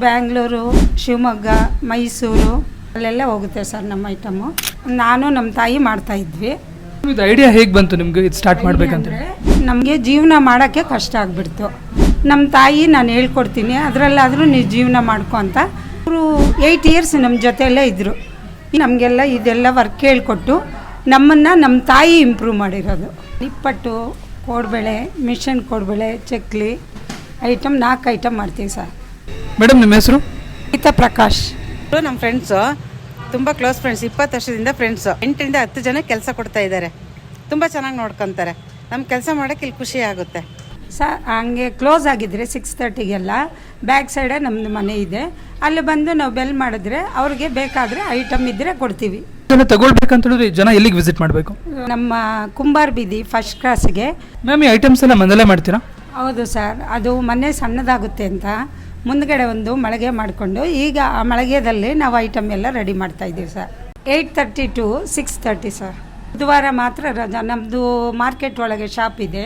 ಬ್ಯಾಂಗ್ಳೂರು, ಶಿವಮೊಗ್ಗ, ಮೈಸೂರು ಅಲ್ಲೆಲ್ಲ ಹೋಗುತ್ತೆ ಸರ್ ನಮ್ಮ ಐಟಮು. ನಾನು ನಮ್ಮ ತಾಯಿ ಮಾಡ್ತಾಯಿದ್ವಿ. ಇದು ಐಡಿಯಾ ಹೇಗೆ ಬಂತು ನಿಮಗೆ ಇದು ಸ್ಟಾರ್ಟ್ ಮಾಡಬೇಕಂತ? ನಮಗೆ ಜೀವನ ಮಾಡೋಕ್ಕೆ ಕಷ್ಟ ಆಗಿಬಿಡ್ತು. ನಮ್ಮ ತಾಯಿ ನಾನು ಹೇಳ್ಕೊಡ್ತೀನಿ, ಅದರಲ್ಲಾದರೂ ನೀವು ಜೀವನ ಮಾಡ್ಕೊ ಅಂತ. ಅವರು 8 ಇಯರ್ಸ್ ನಮ್ಮ ಜೊತೆಯಲ್ಲೇ ಇದ್ದರು. ನಮಗೆಲ್ಲ ಇದೆಲ್ಲ ವರ್ಕ್ ಹೇಳ್ಕೊಟ್ಟು ನಮ್ಮನ್ನು ನಮ್ಮ ತಾಯಿ ಇಂಪ್ರೂವ್ ಮಾಡಿರೋದು. ನಿಪ್ಪಟ್ಟು, ಕೋಡ್ಬೇಳೆ, ಮಿಷನ್ ಕೋಡ್ಬೇಳೆ, ಚಕ್ಲಿ ಐಟಮ್ 4 ಐಟಮ್ ಮಾಡ್ತೀವಿ ಸರ್. ಮೇಡಮ್ ನಿಮ್ಮ ಹೆಸರು? ಗೀತಾ ಪ್ರಕಾಶ್. ನಮ್ಮ ಫ್ರೆಂಡ್ಸು ತುಂಬ ಕ್ಲೋಸ್ ಫ್ರೆಂಡ್ಸ್, 20 ವರ್ಷದಿಂದ ಫ್ರೆಂಡ್ಸು. 8 ರಿಂದ 10 ಜನ ಕೆಲಸ ಕೊಡ್ತಾ ಇದ್ದಾರೆ. ತುಂಬ ಚೆನ್ನಾಗಿ ನೋಡ್ಕೊತಾರೆ. ನಮ್ಮ ಕೆಲಸ ಮಾಡೋಕ್ಕೆ ಇಲ್ಲಿ ಖುಷಿ ಆಗುತ್ತೆ ಹಂಗೆ ಕ್ಲೋಸ್ ಆಗಿದ್ರೆ 6:30ಗೆಲ್ಲ ಬ್ಯಾಕ್ ಸೈಡೇ ನಮ್ಮದು ಮನೆ ಇದೆ. ಅಲ್ಲಿ ಬಂದು ನಾವು ಬೆಲ್ ಮಾಡಿದ್ರೆ ಅವ್ರಿಗೆ ಬೇಕಾದರೆ ಐಟಮ್ ಇದ್ದರೆ ಕೊಡ್ತೀವಿ. ತಗೊಳ್ಬೇಕಂತ ಹೇಳಿದ್ರೆ ಜನ ಎಲ್ಲಿಗೆ ವಿಸಿಟ್ ಮಾಡಬೇಕು? ನಮ್ಮ ಕುಂಬಾರ್ ಬೀದಿ ಫಸ್ಟ್ ಕ್ರಾಸ್ಗೆ. ಮ್ಯಾಮ್ ಈ ಐಟಮ್ಸ್ ಎಲ್ಲ ಮನೇಲೇ ಮಾಡ್ತೀರಾ? ಹೌದು ಸರ್, ಅದು ಮನೆ ಸಣ್ಣದಾಗುತ್ತೆ ಅಂತ ಮುಂದ್ಗಡೆ ಒಂದು ಮಳಿಗೆ ಮಾಡಿಕೊಂಡು ಈಗ ಆ ಮಳಿಗೆದಲ್ಲಿ ನಾವು ಐಟಮ್ ಎಲ್ಲ ರೆಡಿ ಮಾಡ್ತಾಯಿದ್ದೀವಿ ಸರ್. 8:30 to 6:30 sir. ಬುಧವಾರ ಮಾತ್ರ ರಜಾ. ನಮ್ಮದು ಮಾರ್ಕೆಟ್ ಒಳಗೆ ಶಾಪ್ ಇದೆ.